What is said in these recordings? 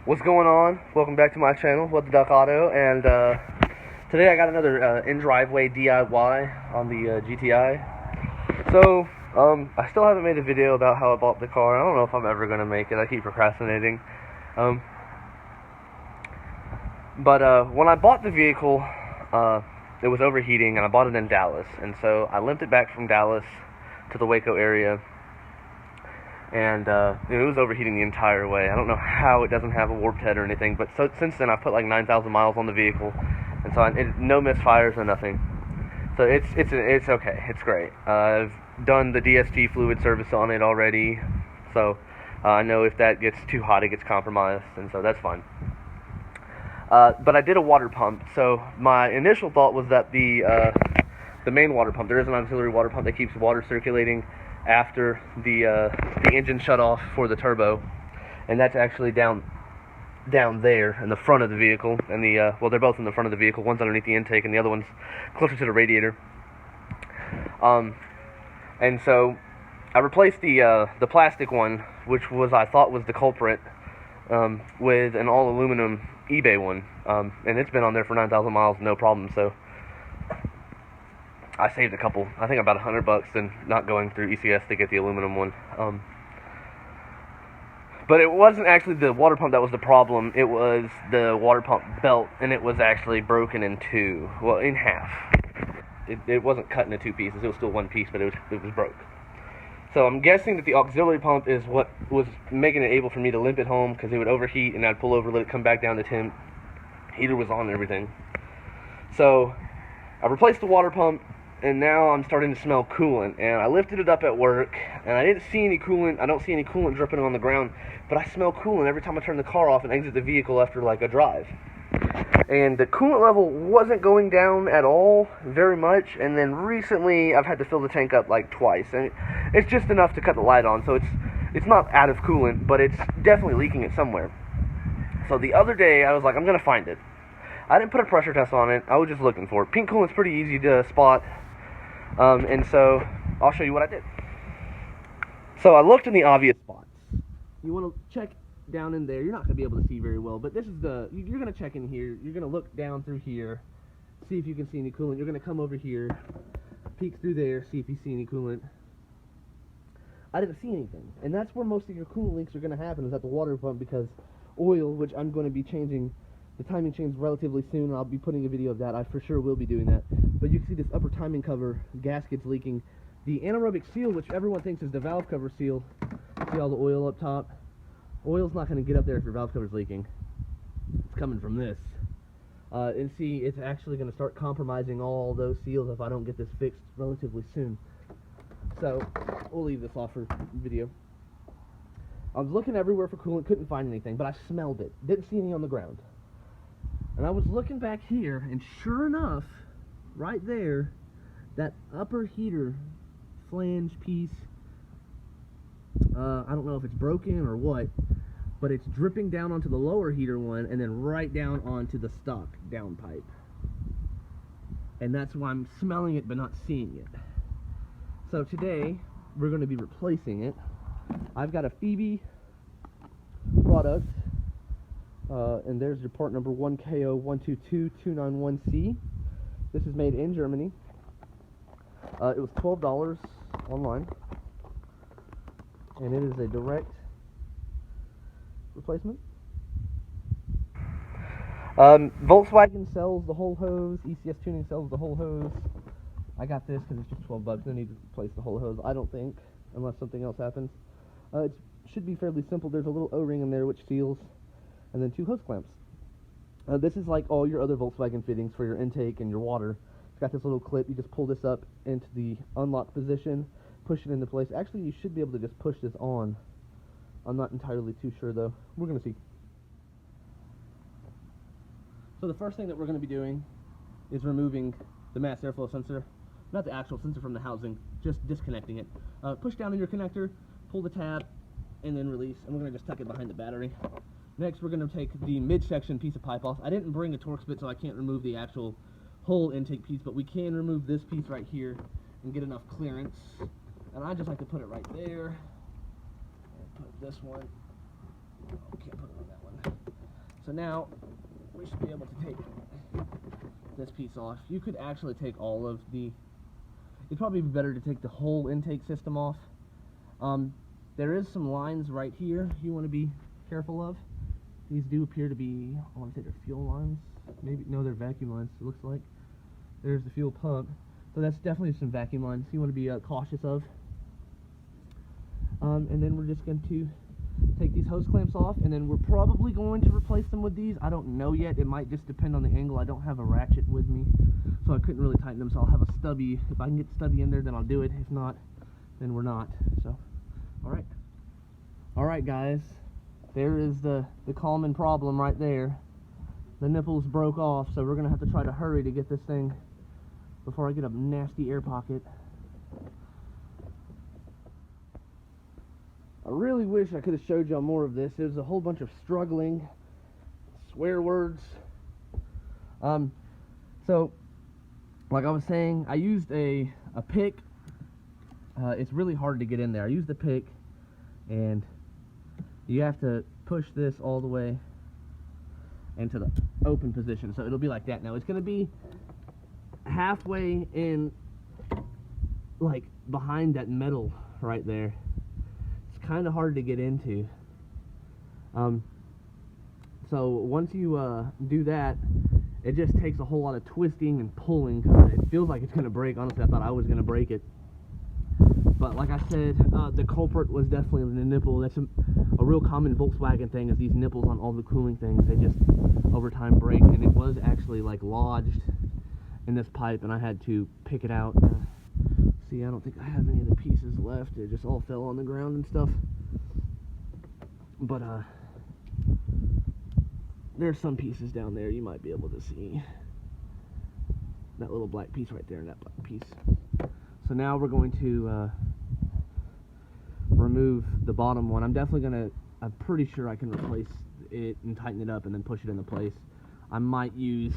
What's going on? Welcome back to my channel, What the Duck Auto, and today I got another in-driveway DIY on the GTI. So, I still haven't made a video about how I bought the car. I don't know if I'm ever going to make it. I keep procrastinating. But when I bought the vehicle, it was overheating, and I bought it in Dallas. And so I limped it back from Dallas to the Waco area. And it was overheating the entire way. I don't know how it doesn't have a warped head or anything, but since then I've put like 9,000 miles on the vehicle, and so no misfires or nothing. So it's okay. It's great. I've done the DSG fluid service on it already, so I know if that gets too hot, it gets compromised, and so that's fine. But I did a water pump. So my initial thought was that the main water pump, there is an auxiliary water pump that keeps water circulating after the engine shut off for the turbo, and that's actually down there in the front of the vehicle, and well, they're both in the front of the vehicle. One's underneath the intake and the other one's closer to the radiator. And so I replaced the plastic one, which I thought was the culprit, with an all aluminum eBay one, and it's been on there for 9,000 miles, no problem. So I saved I think about $100 in not going through ECS to get the aluminum one. But it wasn't actually the water pump that was the problem. It was the water pump belt, and it was actually broken in two. Well, in half. It wasn't cut into two pieces. It was still one piece, but it was broke. So I'm guessing that the auxiliary pump is what was making it able for me to limp it home, because it would overheat, and I'd pull over, let it come back down to temp. Heater was on and everything. So I replaced the water pump, and now I'm starting to smell coolant, and I lifted it up at work, and I didn't see any coolant. I don't see any coolant dripping on the ground, but I smell coolant every time I turn the car off and exit the vehicle after like a drive. And the coolant level wasn't going down at all, very much, and then recently I've had to fill the tank up like twice, and it's just enough to cut the light on, so it's not out of coolant, but it's definitely leaking it somewhere. So the other day I was like, I'm gonna find it. I didn't put a pressure test on it. I was just looking for it. Pink coolant's pretty easy to spot. And so I'll show you what I did. So I looked in the obvious spots. You want to check down in there. You're not going to be able to see very well, but this is you're going to check in here. You're going to look down through here, see if you can see any coolant. You're going to come over here, peek through there, see if you see any coolant. I didn't see anything, and that's where most of your coolant leaks are going to happen, is at the water pump, because oil, which I'm going to be changing the timing chains relatively soon. I'll be putting a video of that. I for sure will be doing that. But you can see this upper timing cover gasket's leaking. The anaerobic seal, which everyone thinks is the valve cover seal, see all the oil up top? Oil's not going to get up there if your valve cover's leaking. It's coming from this. And see, it's actually going to start compromising all those seals if I don't get this fixed relatively soon. So, we'll leave this off for video. I was looking everywhere for coolant, couldn't find anything, but I smelled it. Didn't see any on the ground. And I was looking back here, and sure enough, right there, that upper heater flange piece, I don't know if it's broken or what, but it's dripping down onto the lower heater one, and then right down onto the stock downpipe. And that's why I'm smelling it but not seeing it. So today, we're going to be replacing it. I've got a Phoebe product. And there's your part number 1KO122291C. This is made in Germany. It was $12 online, and it is a direct replacement. Volkswagen sells the whole hose. ECS Tuning sells the whole hose. I got this because it's just $12. No need to replace the whole hose, I don't think, unless something else happens. It should be fairly simple. There's a little O-ring in there which seals, and then 2 hose clamps. This is like all your other Volkswagen fittings for your intake and your water. It's got this little clip. You just pull this up into the unlock position, push it into place. Actually, you should be able to just push this on. I'm not entirely too sure, though. We're going to see. So the first thing that we're going to be doing is removing the mass airflow sensor. Not the actual sensor from the housing, just disconnecting it. Push down on your connector, pull the tab, and then release. And we're going to just tuck it behind the battery. Next, we're going to take the midsection piece of pipe off. I didn't bring a Torx bit, so I can't remove the actual whole intake piece, but we can remove this piece right here and get enough clearance. And I just like to put it right there. And put this one. Oh, can't put it on that one. So now we should be able to take this piece off. You could actually take all of the, it'd probably be better to take the whole intake system off. There is some lines right here you want to be careful of. These do appear to be, I want to say they're fuel lines. Maybe, no, they're vacuum lines, it looks like. There's the fuel pump. So that's definitely some vacuum lines you want to be cautious of. And then we're just going to take these hose clamps off, and then we're probably going to replace them with these. I don't know yet. It might just depend on the angle. I don't have a ratchet with me, so I couldn't really tighten them. So I'll have a stubby. If I can get stubby in there, then I'll do it. If not, then we're not. So, all right, guys. There is the common problem right there. The nipples broke off, so we're gonna have to try to hurry to get this thing before I get a nasty air pocket. I really wish I could have showed y'all more of this. There's a whole bunch of struggling, swear words. So, like I was saying, I used a pick. It's really hard to get in there. I used a pick, and you have to push this all the way into the open position. So it'll be like that. Now it's going to be halfway in, like behind that metal right there. Kind of hard to get into. So once you do that, it just takes a whole lot of twisting and pulling, because it feels like it's going to break. Honestly, I thought I was going to break it, but like I said, the culprit was definitely the nipple. That's a real common Volkswagen thing, is these nipples on all the cooling things, they just over time break, and it was actually like lodged in this pipe, and I had to pick it out. See, I don't think I have any of the pieces left. It just all fell on the ground and stuff. But there's some pieces down there you might be able to see. That little black piece right there and that black piece. So now we're going to remove the bottom one. I'm pretty sure I can replace it and tighten it up and then push it into place. I might reuse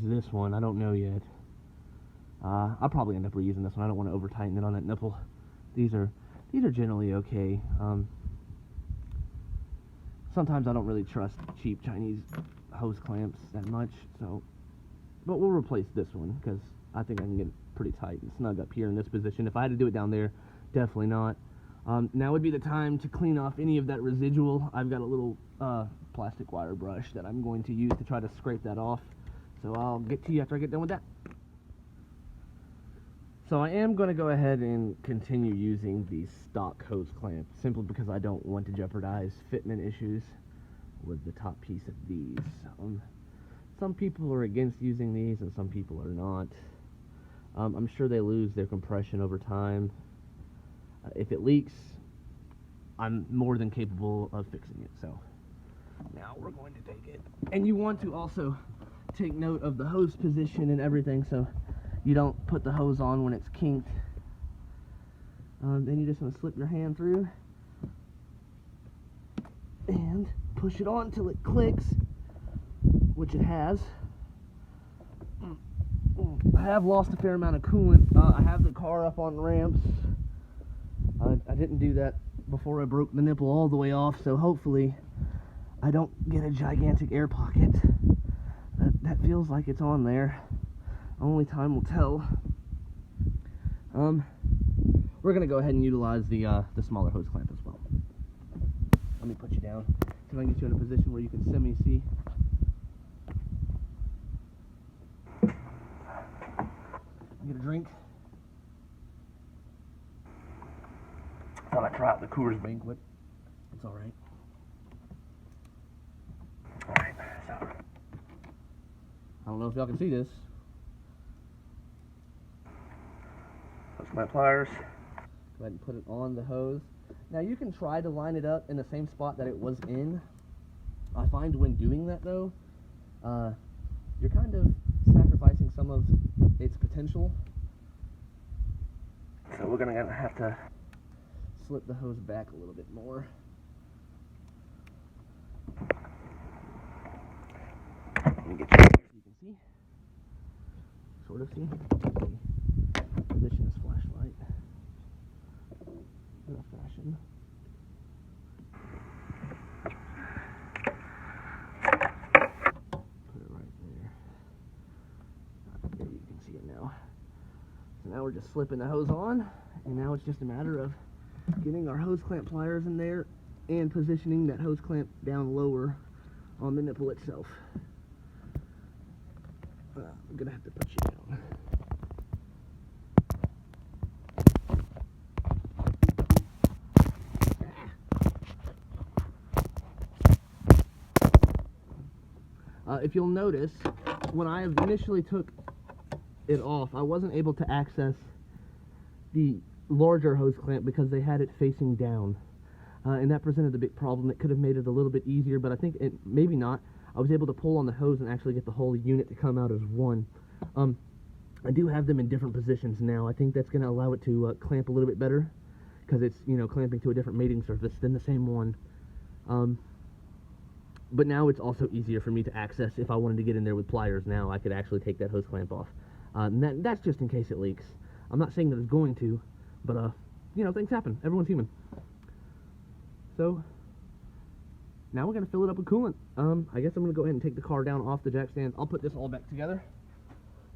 this one. I don't know yet. I'll probably end up reusing this one. I don't want to over tighten it on that nipple. These are generally okay. Sometimes I don't really trust cheap Chinese hose clamps that much, so, but we'll replace this one because I think I can get it pretty tight and snug up here in this position. If I had to do it down there, definitely not. Now would be the time to clean off any of that residual. I've got a little plastic wire brush that I'm going to use to try to scrape that off. So I'll get to you after I get done with that. So I am going to go ahead and continue using the stock hose clamp, simply because I don't want to jeopardize fitment issues with the top piece of these. Some people are against using these and some people are not. I'm sure they lose their compression over time. If it leaks, I'm more than capable of fixing it. So now we're going to take it. And you want to also take note of the hose position and everything, so you don't put the hose on when it's kinked. Then you just want to slip your hand through and push it on until it clicks, which it has. I have lost a fair amount of coolant. I have the car up on ramps. I didn't do that before I broke the nipple all the way off, so hopefully I don't get a gigantic air pocket. That feels like it's on there. Only time will tell. We're gonna go ahead and utilize the smaller hose clamp as well. Let me put you down so I can get you in a position where you can semi-see. Get a drink. Thought I'd try out the Coors Banquet. It's all right. All right. So I don't know if y'all can see this. That's my pliers. Go ahead and put it on the hose. Now you can try to line it up in the same spot that it was in. I find when doing that though, you're kind of sacrificing some of its potential. So we're gonna have to slip the hose back a little bit more. Let me get you so you can see. Sort of see. Position this flashlight in a fashion. we're just slipping the hose on, and now it's just a matter of getting our hose clamp pliers in there and positioning that hose clamp down lower on the nipple itself. I'm gonna have to put you down. If you'll notice, when I initially took it off, I wasn't able to access the larger hose clamp because they had it facing down, and that presented a big problem. It could have made it a little bit easier, but I think maybe not. I was able to pull on the hose and actually get the whole unit to come out as one. I do have them in different positions now. I think that's going to allow it to clamp a little bit better, because it's, you know, clamping to a different mating surface than the same one. But now it's also easier for me to access. If I wanted to get in there with pliers now, I could actually take that hose clamp off. And that's just in case it leaks. I'm not saying that it's going to, but you know, things happen. Everyone's human. So now we're going to fill it up with coolant. I guess I'm going to go ahead and take the car down off the jack stands. I'll put this all back together.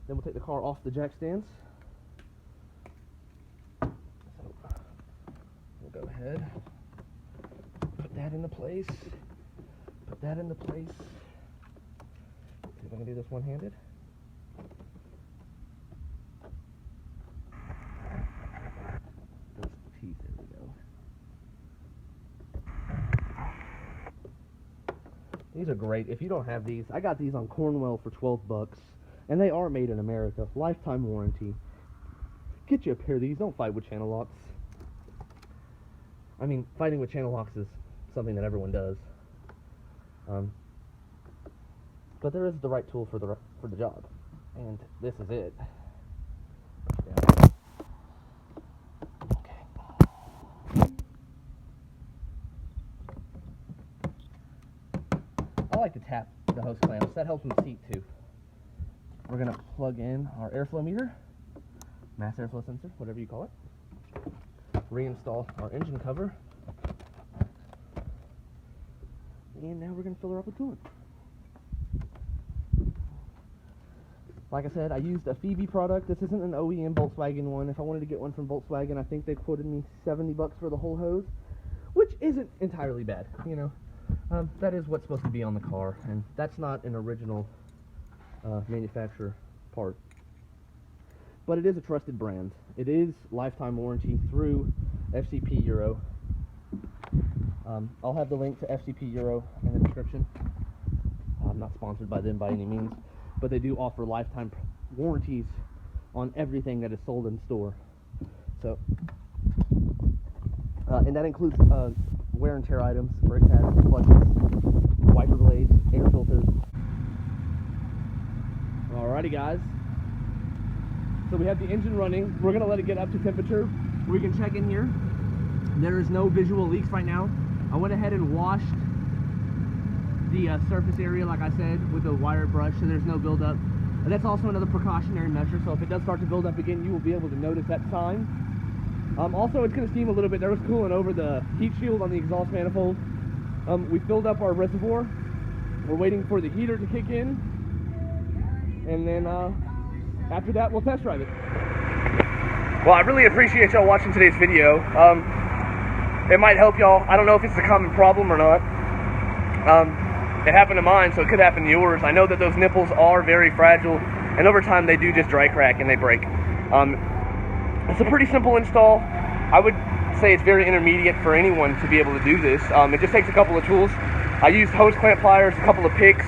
Then we'll take the car off the jack stands. So we'll go ahead, put that into place. Put that into place. See if I can do this one-handed. Those teeth, there we go. These are great. If you don't have these, I got these on Cornwell for 12 bucks, and they are made in America. Lifetime warranty. Get you a pair of these. Don't fight with channel locks. I mean, fighting with channel locks is something that everyone does. But there is the right tool for the job, and this is it. Yeah. Okay. I like to tap the hose clamps. That helps them seat too. We're gonna plug in our airflow meter, mass airflow sensor, whatever you call it. Reinstall our engine cover. And now we're going to fill her up with coolant. Like I said, I used a Phoebe product. This isn't an OEM Volkswagen one. If I wanted to get one from Volkswagen, I think they quoted me 70 bucks for the whole hose, which isn't entirely bad, you know. That is what's supposed to be on the car, and that's not an original manufacturer part. But it is a trusted brand. It is lifetime warranty through FCP Euro. I'll have the link to FCP Euro in the description. I'm not sponsored by them by any means, but they do offer lifetime warranties on everything that is sold in store. So, and that includes wear and tear items, brake pads, clutches, wiper blades, air filters. Alrighty, guys. So we have the engine running. We're gonna let it get up to temperature. We can check in here. There is no visual leaks right now. I went ahead and washed the surface area, like I said, with a wire brush, so there's no buildup. And that's also another precautionary measure, so if it does start to build up again, you will be able to notice that sign. Also, it's going to steam a little bit. There was coolant over the heat shield on the exhaust manifold. We filled up our reservoir. We're waiting for the heater to kick in, and then after that, we'll test drive it. Well, I really appreciate y'all watching today's video. It might help y'all. I don't know if it's a common problem or not. It happened to mine, so it could happen to yours. I know that those nipples are very fragile, and over time they do just dry crack and they break. It's a pretty simple install. I would say it's very intermediate for anyone to be able to do this. It just takes a couple of tools. I used hose clamp pliers, a couple of picks.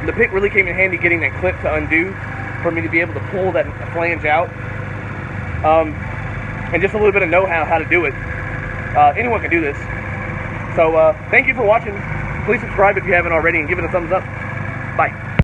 The pick really came in handy getting that clip to undo for me to be able to pull that flange out. And just a little bit of know-how how to do it. Anyone can do this. So thank you for watching. Please subscribe if you haven't already and give it a thumbs up. Bye.